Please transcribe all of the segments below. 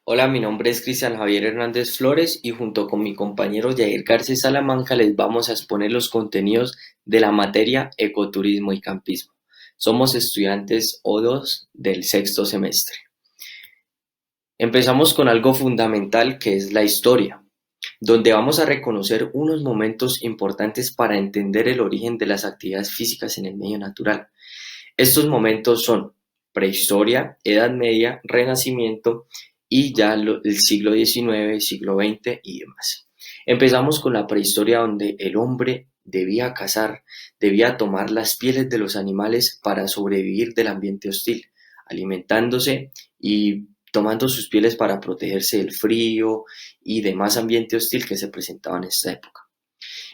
Hola, mi nombre es Cristian Javier Hernández Flores y junto con mi compañero Jair García Salamanca les vamos a exponer los contenidos de la materia Ecoturismo y Campismo. Somos estudiantes O2 del sexto semestre. Empezamos con algo fundamental que es la historia, donde vamos a reconocer unos momentos importantes para entender el origen de las actividades físicas en el medio natural. Estos momentos son prehistoria, Edad Media, Renacimiento y ya el siglo XIX, siglo XX y demás. Empezamos con la prehistoria donde el hombre debía cazar, debía tomar las pieles de los animales para sobrevivir del ambiente hostil, alimentándose y tomando sus pieles para protegerse del frío y demás ambiente hostil que se presentaba en esta época.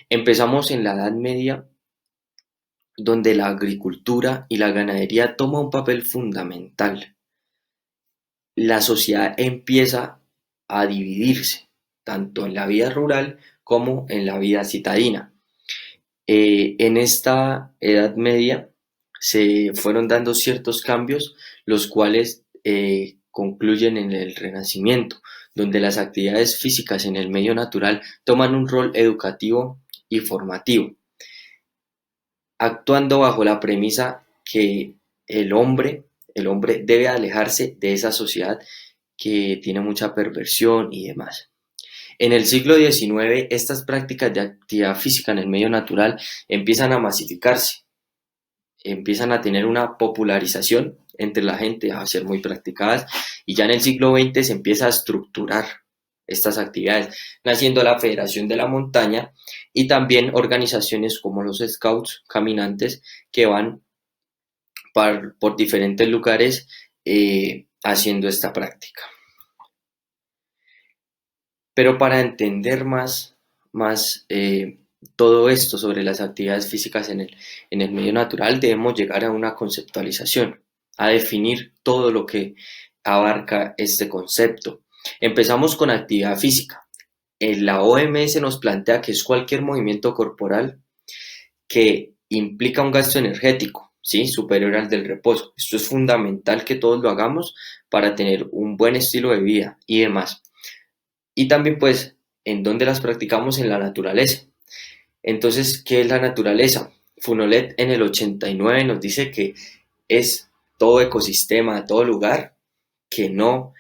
Empezamos en la Edad Media donde la agricultura y la ganadería toma un papel fundamental. La sociedad empieza a dividirse, tanto en la vida rural como en la vida citadina. En esta Edad Media se fueron dando ciertos cambios, los cuales concluyen en el Renacimiento, donde las actividades físicas en el medio natural toman un rol educativo y formativo, actuando bajo la premisa que el hombre, el hombre debe alejarse de esa sociedad que tiene mucha perversión y demás. En el siglo XIX, estas prácticas de actividad física en el medio natural empiezan a masificarse, empiezan a tener una popularización entre la gente, a ser muy practicadas, y ya en el siglo XX se empieza a estructurar estas actividades, naciendo la Federación de la Montaña y también organizaciones como los Scouts caminantes que van por diferentes lugares haciendo esta práctica. Pero para entender más todo esto sobre las actividades físicas en el medio natural, debemos llegar a una conceptualización, a definir todo lo que abarca este concepto. Empezamos con actividad física. La OMS nos plantea que es cualquier movimiento corporal que implica un gasto energético, ¿sí? Superior al del reposo. Esto es fundamental que todos lo hagamos para tener un buen estilo de vida y demás. Y también pues en dónde las practicamos en la naturaleza. Entonces, ¿qué es la naturaleza? Funolet en el 89 nos dice que es todo ecosistema, todo lugar que no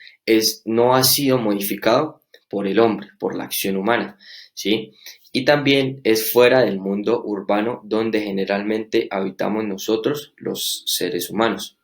ha sido modificado por el hombre, por la acción humana, ¿sí? Y también es fuera del mundo urbano donde generalmente habitamos nosotros, los seres humanos.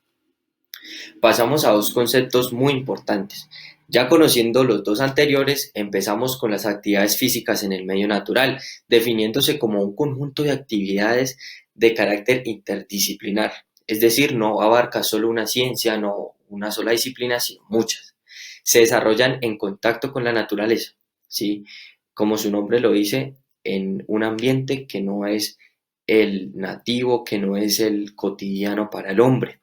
Pasamos a dos conceptos muy importantes. Ya conociendo los dos anteriores, empezamos con las actividades físicas en el medio natural, definiéndose como un conjunto de actividades de carácter interdisciplinar, es decir, no abarca solo una ciencia, no una sola disciplina, sino muchas. Se desarrollan en contacto con la naturaleza, ¿sí? Como su nombre lo dice, en un ambiente que no es el nativo, que no es el cotidiano para el hombre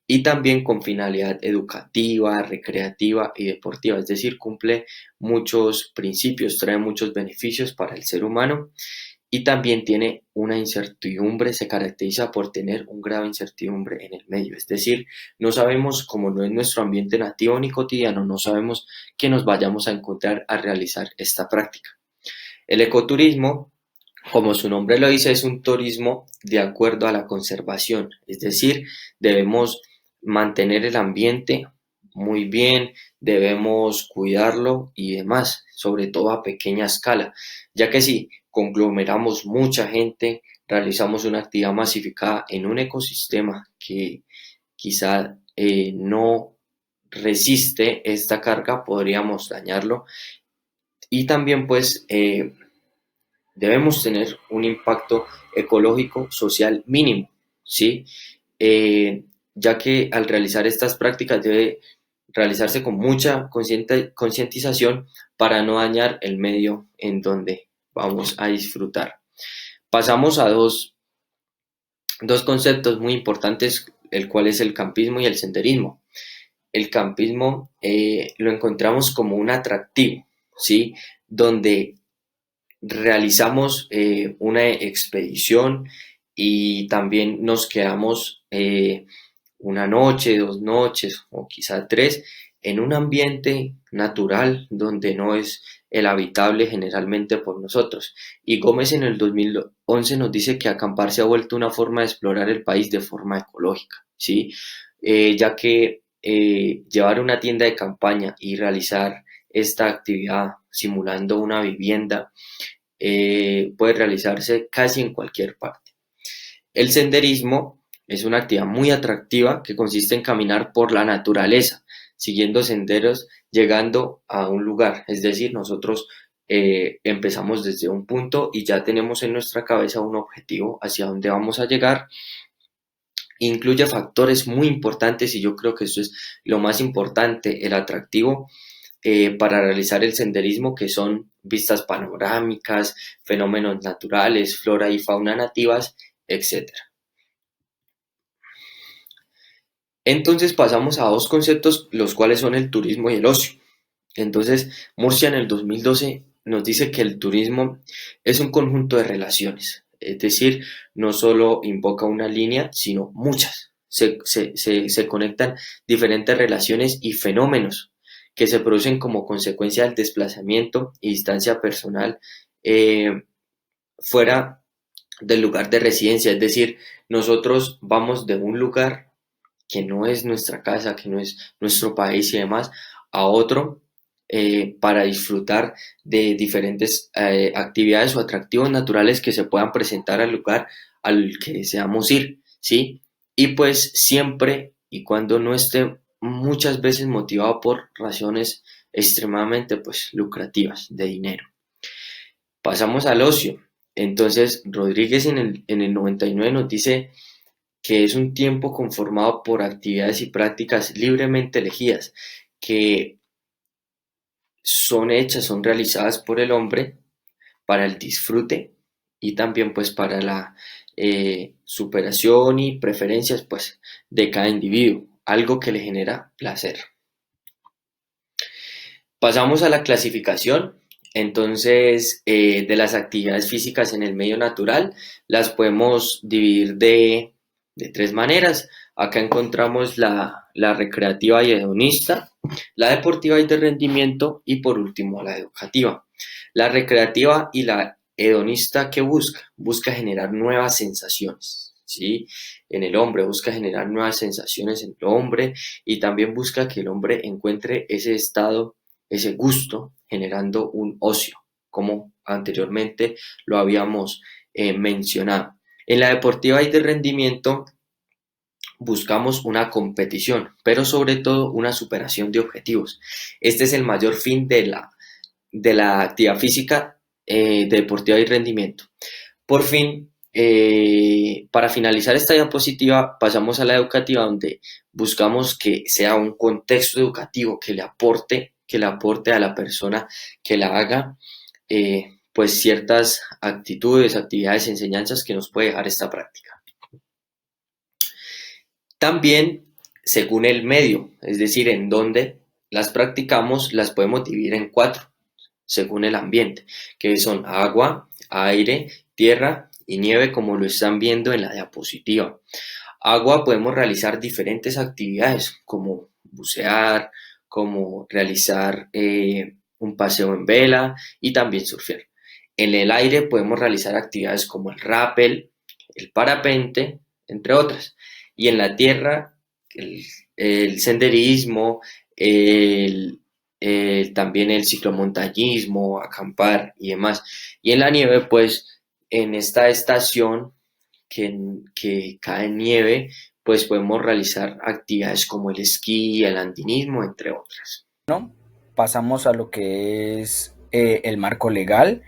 y también con finalidad educativa, recreativa y deportiva, es decir, cumple muchos principios, trae muchos beneficios para el ser humano y también tiene una incertidumbre, se caracteriza por tener un grado de incertidumbre en el medio, es decir, no sabemos, como no es nuestro ambiente nativo ni cotidiano, no sabemos que nos vayamos a encontrar a realizar esta práctica. El ecoturismo, como su nombre lo dice, es un turismo de acuerdo a la conservación, es decir, debemos mantener el ambiente muy bien, debemos cuidarlo y demás, sobre todo a pequeña escala, ya que si conglomeramos mucha gente, realizamos una actividad masificada en un ecosistema que quizá no resiste esta carga, podríamos dañarlo y también pues debemos tener un impacto ecológico social mínimo, ¿sí? Eh, ya que al realizar estas prácticas debe realizarse con mucha concientización para no dañar el medio en donde vamos a disfrutar. Pasamos a dos conceptos muy importantes, el cual es el campismo y el senderismo. El campismo lo encontramos como un atractivo, ¿sí? Donde realizamos una expedición y también nos quedamos una noche, 2 noches o quizá 3 en un ambiente natural donde no es el habitable generalmente por nosotros. Y Gómez en el 2011 nos dice que acampar se ha vuelto una forma de explorar el país de forma ecológica, ¿sí? Ya que llevar una tienda de campaña y realizar esta actividad simulando una vivienda puede realizarse casi en cualquier parte. El senderismo es una actividad muy atractiva que consiste en caminar por la naturaleza, siguiendo senderos, llegando a un lugar. Es decir, nosotros empezamos desde un punto y ya tenemos en nuestra cabeza un objetivo hacia dónde vamos a llegar. Incluye factores muy importantes y yo creo que eso es lo más importante, el atractivo para realizar el senderismo, que son vistas panorámicas, fenómenos naturales, flora y fauna nativas, etcétera. Entonces pasamos a dos conceptos, los cuales son el turismo y el ocio. Entonces, Murcia en el 2012 nos dice que el turismo es un conjunto de relaciones, es decir, no solo invoca una línea, sino muchas. Se conectan diferentes relaciones y fenómenos que se producen como consecuencia del desplazamiento y distancia personal eh, fuera del lugar de residencia, es decir, nosotros vamos de un lugar que no es nuestra casa, que no es nuestro país y demás, a otro para disfrutar de diferentes actividades o atractivos naturales que se puedan presentar al lugar al que deseamos ir, ¿sí? Y pues siempre y cuando no esté muchas veces motivado por razones extremadamente pues lucrativas de dinero. Pasamos al ocio. Entonces, Rodríguez en el 99 nos dice que es un tiempo conformado por actividades y prácticas libremente elegidas, que son hechas, son realizadas por el hombre para el disfrute y también pues para la superación y preferencias pues de cada individuo, algo que le genera placer. Pasamos a la clasificación. Entonces, de las actividades físicas en el medio natural, las podemos dividir de tres maneras. Acá encontramos la recreativa y hedonista, la deportiva y de rendimiento y por último la educativa. La recreativa y la hedonista, ¿qué busca? Busca generar nuevas sensaciones, ¿sí? En el hombre, busca generar nuevas sensaciones en el hombre y también busca que el hombre encuentre ese estado, ese gusto, generando un ocio, como anteriormente lo habíamos mencionado. En la deportiva y de rendimiento buscamos una competición, pero sobre todo una superación de objetivos. Este es el mayor fin de la actividad física deportiva y rendimiento. Por fin, para finalizar esta diapositiva, pasamos a la educativa, donde buscamos que sea un contexto educativo que le aporte a la persona que la haga, pues ciertas actitudes, actividades, enseñanzas que nos puede dejar esta práctica. También, según el medio, es decir, en donde las practicamos, las podemos dividir en cuatro, según el ambiente, que son agua, aire, tierra y nieve, como lo están viendo en la diapositiva. Agua, podemos realizar diferentes actividades como bucear, como realizar un paseo en vela y también surfear. En el aire podemos realizar actividades como el rappel, el parapente, entre otras. Y en la tierra, el senderismo, el, también el ciclomontañismo, acampar y demás. Y en la nieve, pues en esta estación que cae nieve, pues podemos realizar actividades como el esquí, el andinismo, entre otras. ¿No? Pasamos a lo que es el marco legal.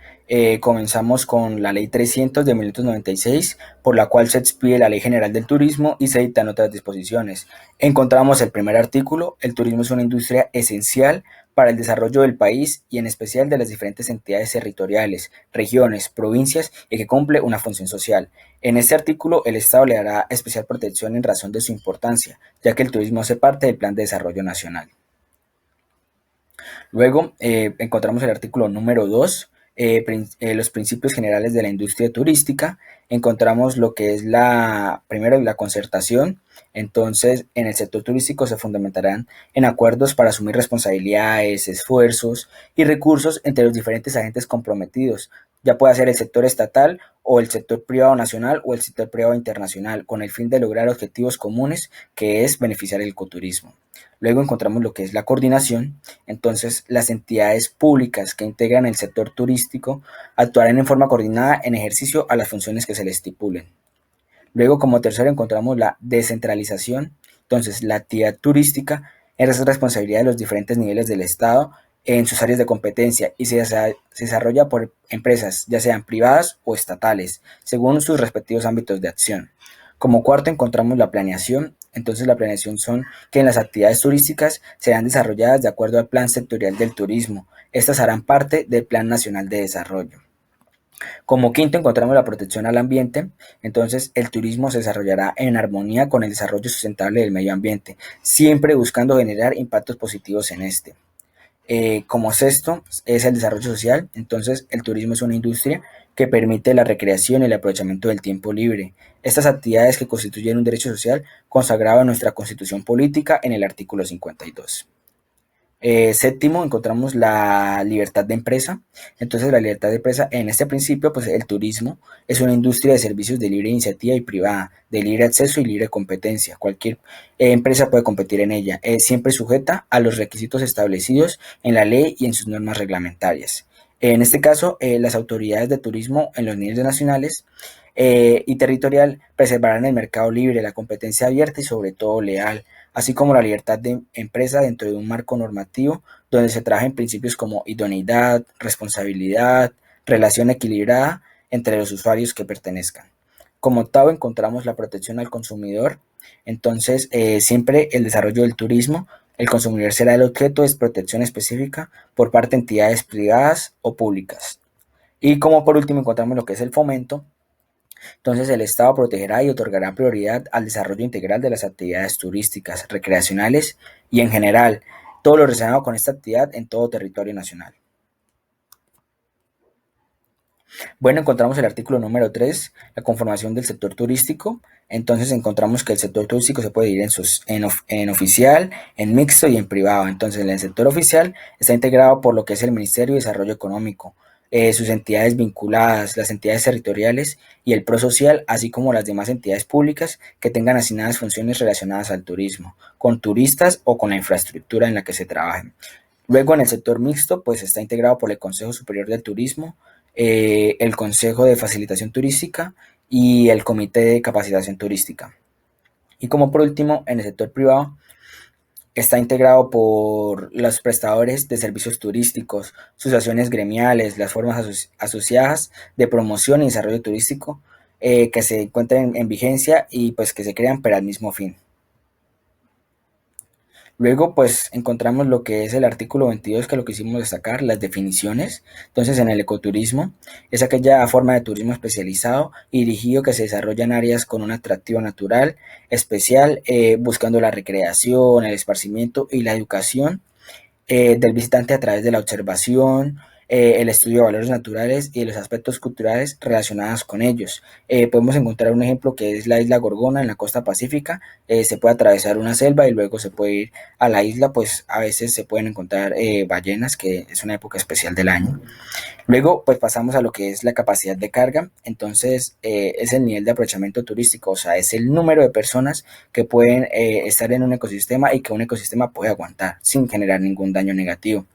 Comenzamos con la Ley 300 de 1996, por la cual se expide la Ley General del Turismo y se dictan otras disposiciones. Encontramos el primer artículo: el turismo es una industria esencial para el desarrollo del país y en especial de las diferentes entidades territoriales, regiones, provincias y que cumple una función social. En este artículo, el Estado le dará especial protección en razón de su importancia, ya que el turismo hace parte del Plan de Desarrollo Nacional. Luego encontramos el artículo número 2, los principios generales de la industria turística. Encontramos lo que es primero la concertación. Entonces, en el sector turístico se fundamentarán en acuerdos para asumir responsabilidades, esfuerzos y recursos entre los diferentes agentes comprometidos, ya pueda ser el sector estatal o el sector privado nacional o el sector privado internacional, con el fin de lograr objetivos comunes, que es beneficiar el ecoturismo. Luego encontramos lo que es la coordinación. Entonces, las entidades públicas que integran el sector turístico actuarán en forma coordinada en ejercicio a las funciones que se les estipulen. Luego, como tercero, encontramos la descentralización. Entonces, la actividad turística es responsabilidad de los diferentes niveles del Estado en sus áreas de competencia y se desarrolla por empresas, ya sean privadas o estatales, según sus respectivos ámbitos de acción. Como cuarto, encontramos la planeación. Entonces, la planeación son que en las actividades turísticas serán desarrolladas de acuerdo al Plan Sectorial del Turismo. Estas harán parte del Plan Nacional de Desarrollo. Como quinto encontramos la protección al ambiente. Entonces el turismo se desarrollará en armonía con el desarrollo sustentable del medio ambiente, siempre buscando generar impactos positivos en este. Como sexto es el desarrollo social. Entonces el turismo es una industria que permite la recreación y el aprovechamiento del tiempo libre. Estas actividades que constituyen un derecho social consagrado en nuestra Constitución Política en el artículo 52. Séptimo, encontramos la libertad de empresa. Entonces, la libertad de empresa, en este principio, pues el turismo es una industria de servicios de libre iniciativa y privada, de libre acceso y libre competencia. Cualquier empresa puede competir en ella, siempre sujeta a los requisitos establecidos en la ley y en sus normas reglamentarias. En este caso, las autoridades de turismo en los niveles nacionales y territorial preservarán el mercado libre, la competencia abierta y sobre todo leal, así como la libertad de empresa dentro de un marco normativo donde se trabajen principios como idoneidad, responsabilidad, relación equilibrada entre los usuarios que pertenezcan. Como octavo encontramos la protección al consumidor. Entonces, siempre el desarrollo del turismo, el consumidor será el objeto de protección específica por parte de entidades privadas o públicas. Y como por último encontramos lo que es el fomento. Entonces el Estado protegerá y otorgará prioridad al desarrollo integral de las actividades turísticas, recreacionales y en general, todo lo relacionado con esta actividad en todo territorio nacional. Bueno, encontramos el artículo número 3, la conformación del sector turístico. Entonces encontramos que el sector turístico se puede dividir en oficial, en mixto y en privado. Entonces en el sector oficial está integrado por lo que es el Ministerio de Desarrollo Económico, sus entidades vinculadas, las entidades territoriales y el prosocial, así como las demás entidades públicas que tengan asignadas funciones relacionadas al turismo, con turistas o con la infraestructura en la que se trabaje. Luego en el sector mixto pues está integrado por el Consejo Superior del Turismo, el Consejo de Facilitación Turística y el Comité de Capacitación Turística. Y como por último, en el sector privado está integrado por los prestadores de servicios turísticos, sus asociaciones gremiales, las formas asociadas de promoción y desarrollo turístico que se encuentran en vigencia y pues que se crean para el mismo fin. Luego, pues encontramos lo que es el artículo 22, que lo quisimos destacar, las definiciones. Entonces, en el ecoturismo es aquella forma de turismo especializado y dirigido que se desarrolla en áreas con un atractivo natural especial, buscando la recreación, el esparcimiento y la educación del visitante a través de la observación, el estudio de valores naturales y de los aspectos culturales relacionados con ellos. Podemos encontrar un ejemplo que es la isla Gorgona en la costa pacífica. Se puede atravesar una selva y luego se puede ir a la isla, pues a veces se pueden encontrar ballenas, que es una época especial del año. Luego, pues pasamos a lo que es la capacidad de carga. Entonces, es el nivel de aprovechamiento turístico, o sea, es el número de personas que pueden estar en un ecosistema y que un ecosistema puede aguantar sin generar ningún daño negativo.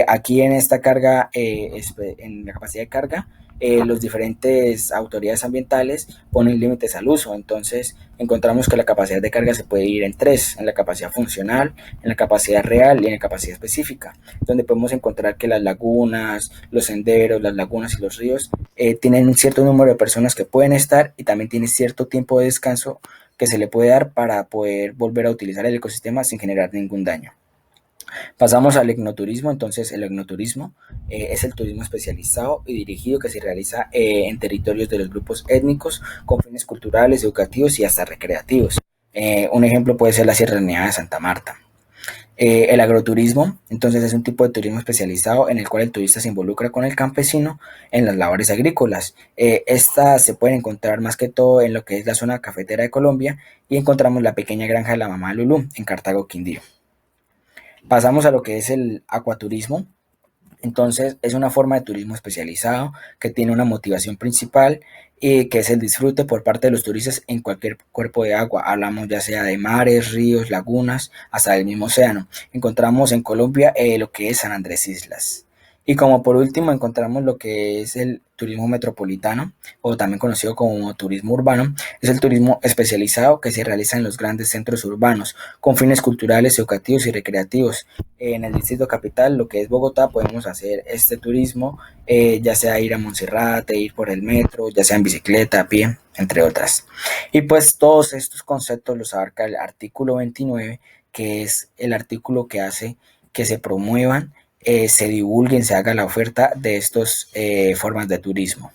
Aquí en esta carga, en la capacidad de carga, los diferentes autoridades ambientales ponen límites al uso. Entonces encontramos que la capacidad de carga se puede dividir en tres: en la capacidad funcional, en la capacidad real y en la capacidad específica, donde podemos encontrar que las lagunas, los senderos, las lagunas y los ríos tienen un cierto número de personas que pueden estar y también tienen cierto tiempo de descanso que se le puede dar para poder volver a utilizar el ecosistema sin generar ningún daño. Pasamos al etnoturismo. Entonces el etnoturismo es el turismo especializado y dirigido que se realiza en territorios de los grupos étnicos con fines culturales, educativos y hasta recreativos. Un ejemplo puede ser la Sierra Nevada de Santa Marta. El agroturismo, entonces, es un tipo de turismo especializado en el cual el turista se involucra con el campesino en las labores agrícolas. Estas se pueden encontrar más que todo en lo que es la zona cafetera de Colombia y encontramos la pequeña granja de la mamá Lulú en Cartago, Quindío. Pasamos a lo que es el acuaturismo. Entonces es una forma de turismo especializado que tiene una motivación principal y que es el disfrute por parte de los turistas en cualquier cuerpo de agua. Hablamos ya sea de mares, ríos, lagunas, hasta el mismo océano. Encontramos en Colombia lo que es San Andrés Islas. Y como por último encontramos lo que es el turismo metropolitano o también conocido como turismo urbano. Es el turismo especializado que se realiza en los grandes centros urbanos con fines culturales, educativos y recreativos. En el distrito capital, lo que es Bogotá, podemos hacer este turismo, ya sea ir a Monserrate, ir por el metro, ya sea en bicicleta, a pie, entre otras. Y pues todos estos conceptos los abarca el artículo 29, que es el artículo que hace que se promuevan, se divulguen, se haga la oferta de estas formas de turismo.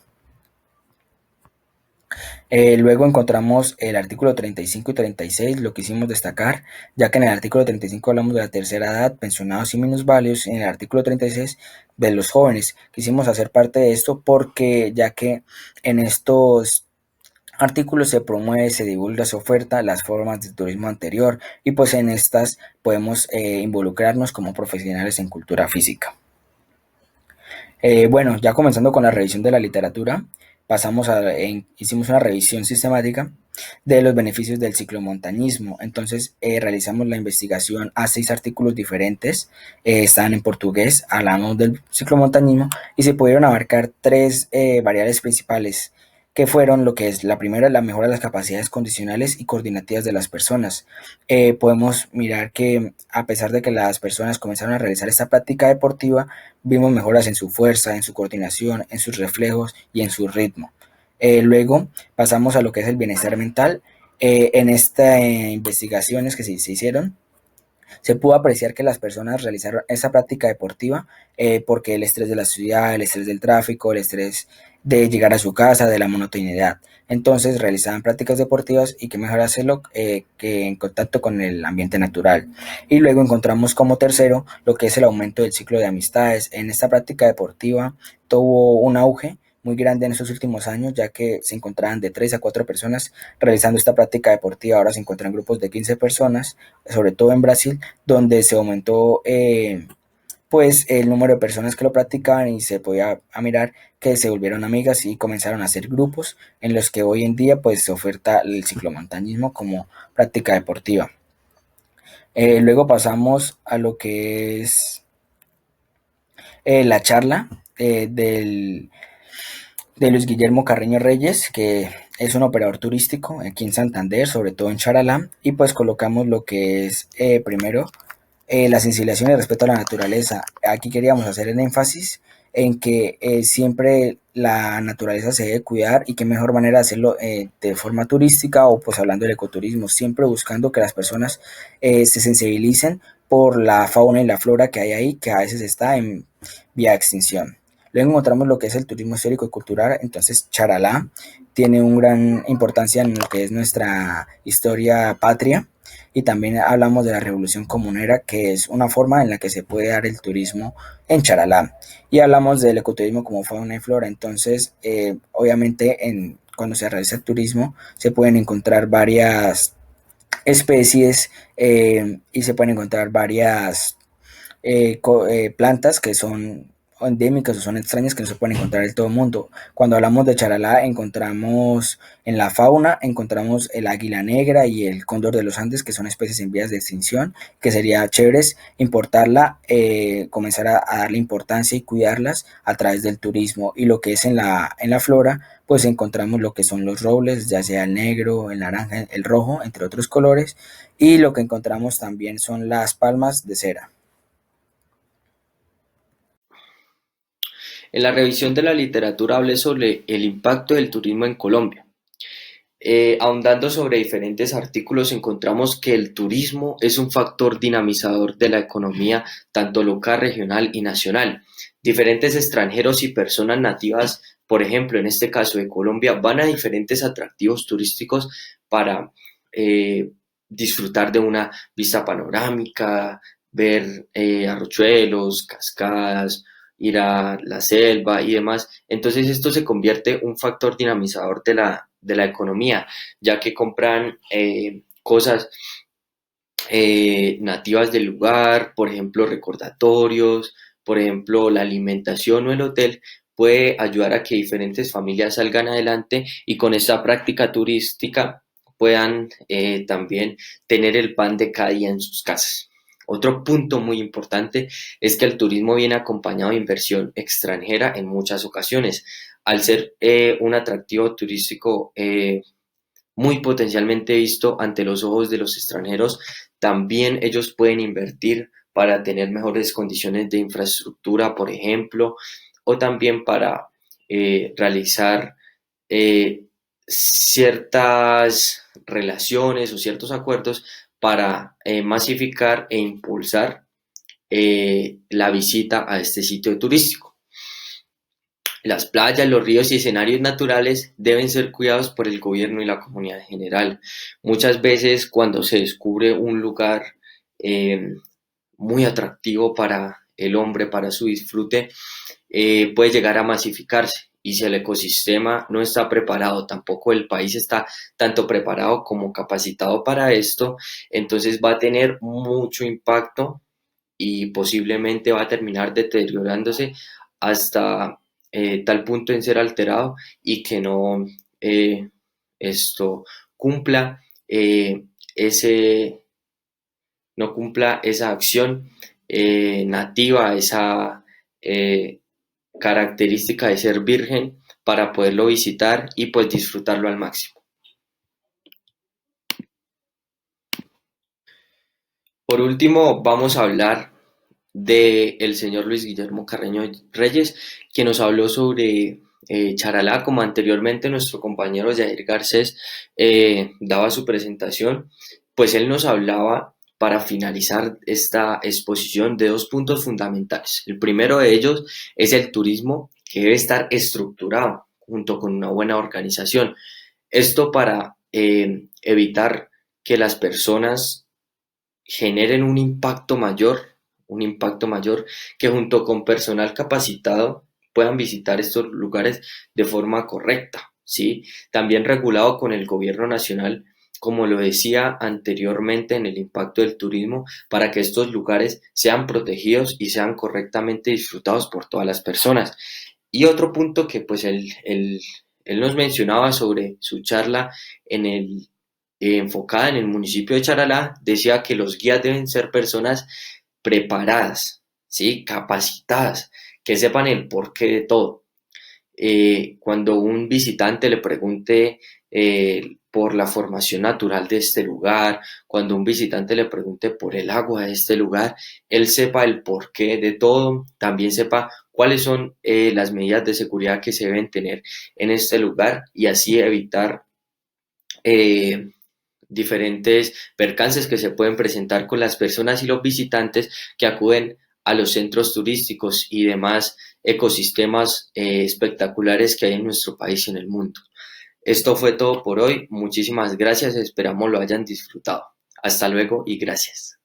Luego encontramos el artículo 35 y 36, lo quisimos destacar, ya que en el artículo 35 hablamos de la tercera edad, pensionados y minusválidos, y en el artículo 36 de los jóvenes. Quisimos hacer parte de esto porque ya que en estos artículos se promueve, se divulga, se oferta las formas de turismo anterior y pues en estas podemos involucrarnos como profesionales en cultura física. Bueno, ya comenzando con la revisión de la literatura, hicimos una revisión sistemática de los beneficios del ciclomontañismo. Entonces, realizamos la investigación a 6 artículos diferentes, están en portugués, hablamos del ciclomontañismo y se pudieron abarcar 3 variables principales que fueron lo que es la primera, la mejora de las capacidades condicionales y coordinativas de las personas. Podemos mirar que a pesar de que las personas comenzaron a realizar esta práctica deportiva, vimos mejoras en su fuerza, en su coordinación, en sus reflejos y en su ritmo. Luego pasamos a lo que es el bienestar mental. En estas investigaciones que se hicieron, se pudo apreciar que las personas realizaron esa práctica deportiva porque el estrés de la ciudad, el estrés del tráfico, el estrés de llegar a su casa, de la monotonidad. Entonces realizaban prácticas deportivas y qué mejor hacerlo que en contacto con el ambiente natural. Y luego encontramos como tercero lo que es el aumento del ciclo de amistades. En esta práctica deportiva tuvo un auge muy grande en estos últimos años, ya que se encontraban de 3 a 4 personas realizando esta práctica deportiva. Ahora se encuentran grupos de 15 personas, sobre todo en Brasil, donde se aumentó pues el número de personas que lo practicaban y se podía mirar que se volvieron amigas y comenzaron a hacer grupos en los que hoy en día pues se oferta el ciclomontañismo como práctica deportiva. Luego pasamos a lo que es la charla de Luis Guillermo Carreño Reyes, que es un operador turístico aquí en Santander, sobre todo en Charalá, y pues colocamos lo que es primero la sensibilización y el respeto a la naturaleza. Aquí queríamos hacer el énfasis en que siempre la naturaleza se debe cuidar y qué mejor manera de hacerlo de forma turística o pues hablando del ecoturismo, siempre buscando que las personas se sensibilicen por la fauna y la flora que hay ahí, que a veces está en vía de extinción. Luego encontramos lo que es el turismo histórico y cultural. Entonces Charalá tiene una gran importancia en lo que es nuestra historia patria y también hablamos de la revolución comunera, que es una forma en la que se puede dar el turismo en Charalá. Y hablamos del ecoturismo como fauna y flora. Entonces, obviamente, cuando se realiza el turismo, se pueden encontrar varias especies y se pueden encontrar varias plantas que son endémicas o son extrañas que no se pueden encontrar en todo el mundo. Cuando hablamos de Charalá, encontramos en la fauna, encontramos el águila negra y el cóndor de los Andes, que son especies en vías de extinción, que sería chévere importarla, comenzar a darle importancia y cuidarlas a través del turismo. Y lo que es en la flora, pues encontramos lo que son los robles, ya sea el negro, el naranja, el rojo, entre otros colores, y lo que encontramos también son las palmas de cera. En la revisión de la literatura hablé sobre el impacto del turismo en Colombia. Ahondando sobre diferentes artículos encontramos que el turismo es un factor dinamizador de la economía tanto local, regional y nacional. Diferentes extranjeros y personas nativas, por ejemplo, en este caso de Colombia, van a diferentes atractivos turísticos para disfrutar de una vista panorámica, ver arrochuelos, cascadas, ir a la selva y demás. Entonces esto se convierte en un factor dinamizador de la economía, ya que compran cosas nativas del lugar, por ejemplo, recordatorios, por ejemplo, la alimentación o el hotel puede ayudar a que diferentes familias salgan adelante y con esta práctica turística puedan también tener el pan de cada día en sus casas. Otro punto muy importante es que el turismo viene acompañado de inversión extranjera en muchas ocasiones. Al ser un atractivo turístico muy potencialmente visto ante los ojos de los extranjeros, también ellos pueden invertir para tener mejores condiciones de infraestructura, por ejemplo, o también para realizar eh, ciertas relaciones o ciertos acuerdos para masificar e impulsar la visita a este sitio turístico. Las playas, los ríos y escenarios naturales deben ser cuidados por el gobierno y la comunidad en general. Muchas veces cuando se descubre un lugar eh, muy atractivo para el hombre, para su disfrute, puede llegar a masificarse. Y si el ecosistema no está preparado, tampoco el país está tanto preparado como capacitado para esto, entonces va a tener mucho impacto y posiblemente va a terminar deteriorándose hasta tal punto en ser alterado y que no eh, esto cumpla ese no cumpla esa acción nativa, esa eh, característica de ser virgen para poderlo visitar y pues disfrutarlo al máximo. Por último, vamos a hablar de el señor Luis Guillermo Carreño Reyes, que nos habló sobre Charalá, como anteriormente nuestro compañero Jair Garcés daba su presentación, pues él nos hablaba para finalizar esta exposición de dos puntos fundamentales. El primero de ellos es el turismo, que debe estar estructurado junto con una buena organización. Esto para evitar que las personas generen un impacto mayor que junto con personal capacitado puedan visitar estos lugares de forma correcta, ¿sí? También regulado con el gobierno nacional, como lo decía anteriormente en el impacto del turismo, para que estos lugares sean protegidos y sean correctamente disfrutados por todas las personas. Y otro punto que pues él nos mencionaba sobre su charla en el enfocada en el municipio de Charalá, decía que los guías deben ser personas preparadas, ¿sí? Capacitadas, que sepan el porqué de todo. Cuando un visitante le pregunte por la formación natural de este lugar, cuando un visitante le pregunte por el agua de este lugar, él sepa el porqué de todo, también sepa cuáles son las medidas de seguridad que se deben tener en este lugar y así evitar eh, diferentes percances que se pueden presentar con las personas y los visitantes que acuden a los centros turísticos y demás ecosistemas espectaculares que hay en nuestro país y en el mundo. Esto fue todo por hoy. Muchísimas gracias. Esperamos lo hayan disfrutado. Hasta luego y gracias.